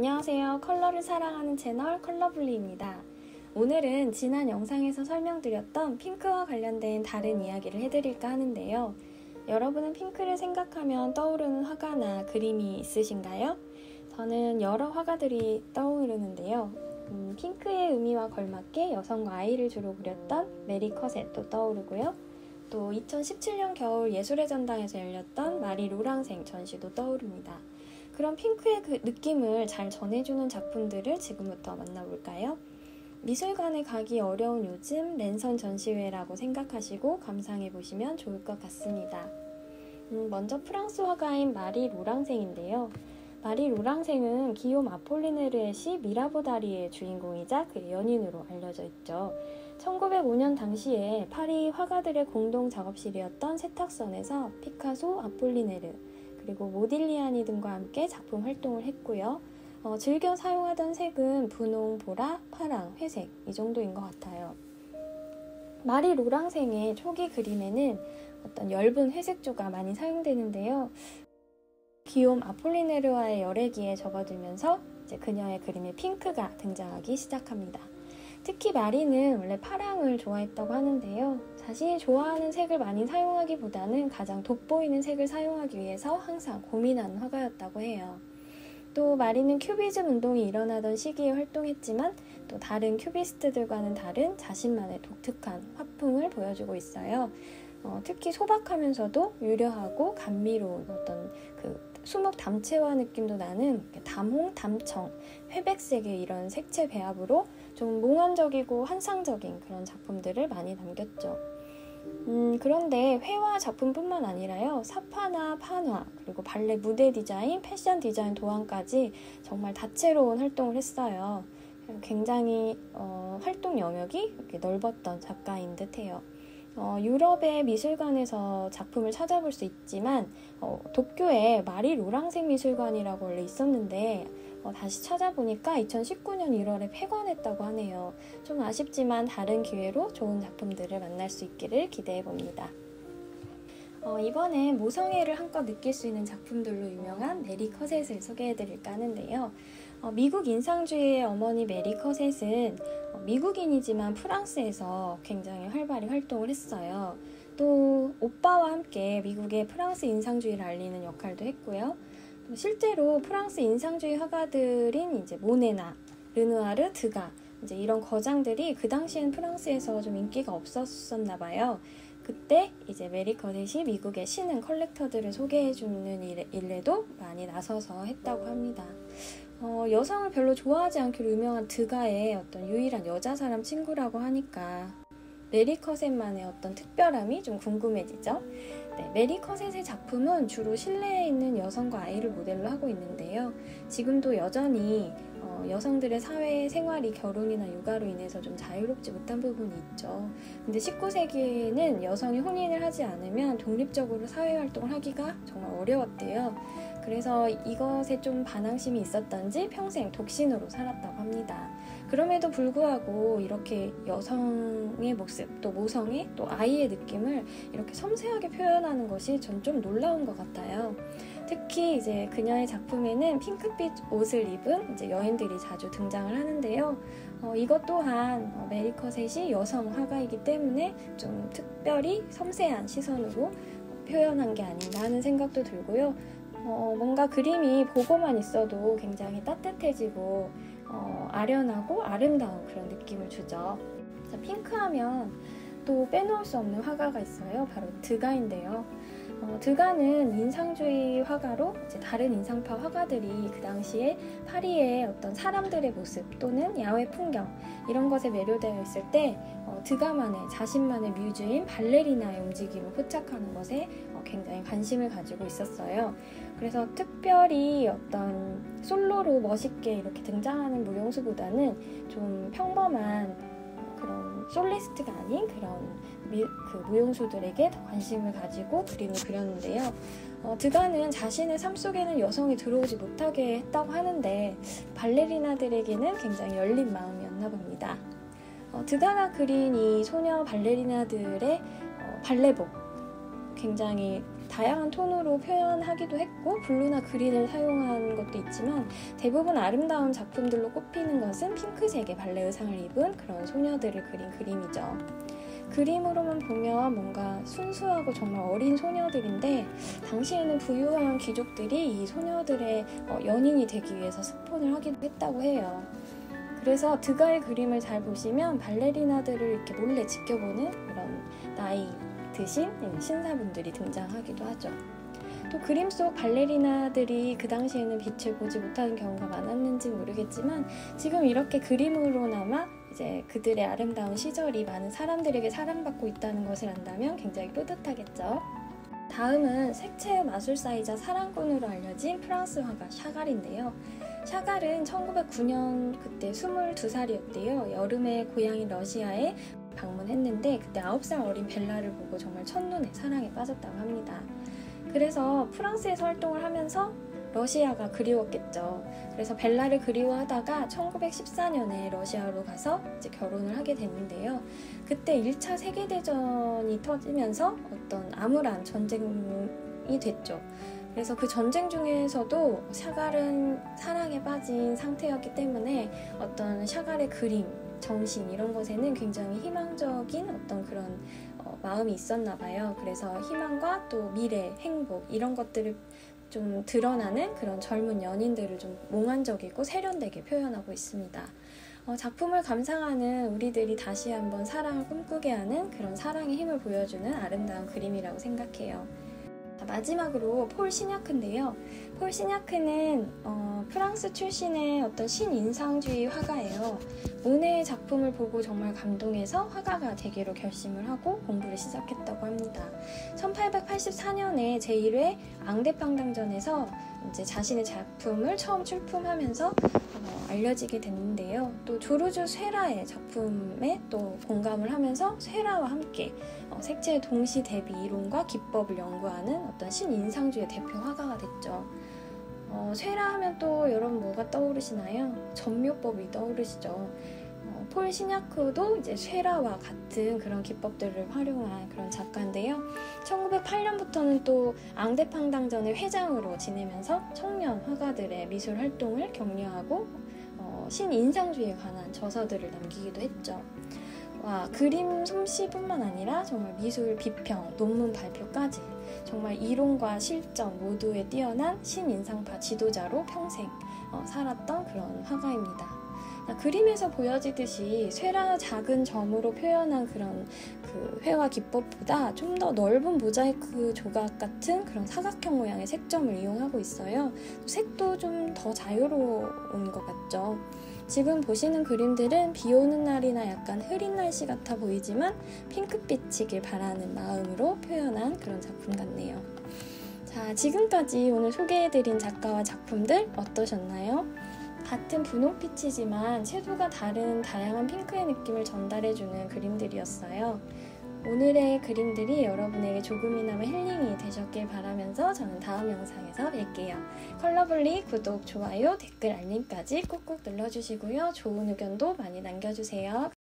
안녕하세요. 컬러를 사랑하는 채널 컬러블리입니다. 오늘은 지난 영상에서 설명드렸던 핑크와 관련된 다른 이야기를 해드릴까 하는데요. 여러분은 핑크를 생각하면 떠오르는 화가나 그림이 있으신가요? 저는 여러 화가들이 떠오르는데요. 핑크의 의미와 걸맞게 여성과 아이를 주로 그렸던 메리 커셋도 떠오르고요. 또 2017년 겨울 예술의 전당에서 열렸던 마리 로랑생 전시도 떠오릅니다. 그럼 핑크의 그 느낌을 잘 전해주는 작품들을 지금부터 만나볼까요? 미술관에 가기 어려운 요즘 랜선 전시회라고 생각하시고 감상해보시면 좋을 것 같습니다. 먼저 프랑스 화가인 마리 로랑생인데요. 마리 로랑생은 기욤 아폴리네르의 시 미라보 다리의 주인공이자 그의 연인으로 알려져 있죠. 1905년 당시에 파리 화가들의 공동 작업실이었던 세탁선에서 피카소, 아폴리네르, 그리고 모딜리아니 등과 함께 작품 활동을 했고요. 즐겨 사용하던 색은 분홍, 보라, 파랑, 회색 이 정도인 것 같아요. 마리 로랑생의 초기 그림에는 어떤 엷은 회색조가 많이 사용되는데요. 기욤 아폴리네르와의 열애기에 접어들면서 이제 그녀의 그림에 핑크가 등장하기 시작합니다. 특히 마리는 원래 파랑을 좋아했다고 하는데요. 자신이 좋아하는 색을 많이 사용하기보다는 가장 돋보이는 색을 사용하기 위해서 항상 고민하는 화가였다고 해요. 또 마리는 큐비즘 운동이 일어나던 시기에 활동했지만 또 다른 큐비스트들과는 다른 자신만의 독특한 화풍을 보여주고 있어요. 특히 소박하면서도 유려하고 감미로운 어떤 그 수묵 담채화 느낌도 나는 담홍, 담청, 회백색의 이런 색채 배합으로 좀 몽환적이고 환상적인 그런 작품들을 많이 남겼죠. 그런데 회화 작품뿐만 아니라요. 사파나 판화, 그리고 발레 무대 디자인, 패션 디자인 도안까지 정말 다채로운 활동을 했어요. 굉장히 활동 영역이 이렇게 넓었던 작가인 듯해요. 유럽의 미술관에서 작품을 찾아볼 수 있지만 도쿄에 마리 로랑생 미술관이라고 원래 있었는데 다시 찾아보니까 2019년 1월에 폐관했다고 하네요. 좀 아쉽지만 다른 기회로 좋은 작품들을 만날 수 있기를 기대해봅니다. 이번엔 모성애를 한껏 느낄 수 있는 작품들로 유명한 메리 커셋을 소개해드릴까 하는데요. 미국 인상주의의 어머니 메리 커셋은 미국인이지만 프랑스에서 굉장히 활발히 활동을 했어요. 또 오빠와 함께 미국의 프랑스 인상주의를 알리는 역할도 했고요. 또 실제로 프랑스 인상주의 화가들인 이제 모네나, 르누아르, 드가 이제 이런 거장들이 그 당시엔 프랑스에서 좀 인기가 없었나 봐요. 그때 이제 메리 커셋이 미국의 신흥 컬렉터들을 소개해주는 일에도 많이 나서서 했다고 합니다. 여성을 별로 좋아하지 않기로 유명한 드가의 어떤 유일한 여자 사람 친구라고 하니까 메리 커셋만의 어떤 특별함이 좀 궁금해지죠. 네, 메리 커셋의 작품은 주로 실내에 있는 여성과 아이를 모델로 하고 있는데요. 지금도 여전히 여성들의 사회 생활이 결혼이나 육아로 인해서 좀 자유롭지 못한 부분이 있죠. 근데 19세기에는 여성이 혼인을 하지 않으면 독립적으로 사회활동을 하기가 정말 어려웠대요. 그래서 이것에 좀 반항심이 있었던지 평생 독신으로 살았다고 합니다. 그럼에도 불구하고 이렇게 여성의 모습, 또 모성애, 또 아이의 느낌을 이렇게 섬세하게 표현하는 것이 전 좀 놀라운 것 같아요. 특히 이제 그녀의 작품에는 핑크빛 옷을 입은 이제 여인들이 자주 등장을 하는데요. 이것 또한 메리 커셋이 여성 화가이기 때문에 좀 특별히 섬세한 시선으로 표현한 게 아닌가 하는 생각도 들고요. 뭔가 그림이 보고만 있어도 굉장히 따뜻해지고 아련하고 아름다운 그런 느낌을 주죠. 자, 핑크하면 또 빼놓을 수 없는 화가가 있어요. 바로 드가인데요. 드가는 인상주의 화가로 이제 다른 인상파 화가들이 그 당시에 파리의 어떤 사람들의 모습 또는 야외 풍경 이런 것에 매료되어 있을 때 드가만의 자신만의 뮤즈인 발레리나의 움직임을 포착하는 것에 굉장히 관심을 가지고 있었어요. 그래서 특별히 어떤 솔로로 멋있게 이렇게 등장하는 무용수보다는 좀 평범한 그런 솔리스트가 아닌 그런 그 무용수들에게 더 관심을 가지고 그림을 그렸는데요. 드가는 자신의 삶 속에는 여성이 들어오지 못하게 했다고 하는데 발레리나들에게는 굉장히 열린 마음이었나 봅니다. 드가가 그린 이 소녀 발레리나들의 발레복 굉장히 다양한 톤으로 표현하기도 했고 블루나 그린을 사용한 것도 있지만 대부분 아름다운 작품들로 꼽히는 것은 핑크색의 발레 의상을 입은 그런 소녀들을 그린 그림이죠. 그림으로만 보면 뭔가 순수하고 정말 어린 소녀들인데 당시에는 부유한 귀족들이 이 소녀들의 연인이 되기 위해서 스폰을 하기도 했다고 해요. 그래서 드가의 그림을 잘 보시면 발레리나들을 이렇게 몰래 지켜보는 이런 나이 드신 신사분들이 등장하기도 하죠. 또 그림 속 발레리나들이 그 당시에는 빛을 보지 못하는 경우가 많았는지 모르겠지만 지금 이렇게 그림으로나마 이제 그들의 아름다운 시절이 많은 사람들에게 사랑받고 있다는 것을 안다면 굉장히 뿌듯하겠죠. 다음은 색채의 마술사이자 사랑꾼으로 알려진 프랑스 화가 샤갈인데요. 샤갈은 1909년 그때 22살이었대요. 여름에 고향인 러시아에 방문했는데 그때 9살 어린 벨라를 보고 정말 첫눈에 사랑에 빠졌다고 합니다. 그래서 프랑스에서 활동을 하면서 러시아가 그리웠겠죠. 그래서 벨라를 그리워하다가 1914년에 러시아로 가서 이제 결혼을 하게 됐는데요. 그때 1차 세계대전이 터지면서 어떤 암울한 전쟁이 됐죠. 그래서 그 전쟁 중에서도 샤갈은 사랑에 빠진 상태였기 때문에 어떤 샤갈의 그림, 정신 이런 것에는 굉장히 희망적인 어떤 그런 마음이 있었나 봐요. 그래서 희망과 또 미래, 행복 이런 것들을 좀 드러나는 그런 젊은 연인들을 좀 몽환적이고 세련되게 표현하고 있습니다. 작품을 감상하는 우리들이 다시 한번 사랑을 꿈꾸게 하는 그런 사랑의 힘을 보여주는 아름다운 그림이라고 생각해요. 마지막으로 폴 시냐크인데요. 폴 시냐크는 프랑스 출신의 어떤 신인상주의 화가예요. 모네의 작품을 보고 정말 감동해서 화가가 되기로 결심을 하고 공부를 시작했다고 합니다. 1884년에 제1회 앙대팡당전에서 이제 자신의 작품을 처음 출품하면서 알려지게 됐는데요. 또 조르주 쇠라의 작품에 또 공감을 하면서 쇠라와 함께 색채의 동시 대비 이론과 기법을 연구하는 어떤 신인상주의 대표 화가가 됐죠. 쇠라 하면 또 여러분 뭐가 떠오르시나요? 전묘법이 떠오르시죠. 폴 시냐크도 이제 쇠라와 같은 그런 기법들을 활용한 그런 작가인데요. 1908년부터는 또 앙대팡당전의 회장으로 지내면서 청년 화가들의 미술 활동을 격려하고 신인상주의에 관한 저서들을 남기기도 했죠. 그림 솜씨뿐만 아니라 정말 미술 비평, 논문 발표까지 정말 이론과 실전 모두에 뛰어난 신인상파 지도자로 평생 살았던 그런 화가입니다. 그림에서 보여지듯이 쇠라 작은 점으로 표현한 그런 그 회화 기법보다 좀 더 넓은 모자이크 조각 같은 그런 사각형 모양의 색점을 이용하고 있어요. 색도 좀 더 자유로운 것 같죠. 지금 보시는 그림들은 비 오는 날이나 약간 흐린 날씨 같아 보이지만 핑크빛이길 바라는 마음으로 표현한 그런 작품 같네요. 자, 지금까지 오늘 소개해드린 작가와 작품들 어떠셨나요? 같은 분홍빛이지만 채도가 다른 다양한 핑크의 느낌을 전달해주는 그림들이었어요. 오늘의 그림들이 여러분에게 조금이나마 힐링이 되셨길 바라면서 저는 다음 영상에서 뵐게요. 컬러블리 구독, 좋아요, 댓글, 알림까지 꾹꾹 눌러주시고요. 좋은 의견도 많이 남겨주세요.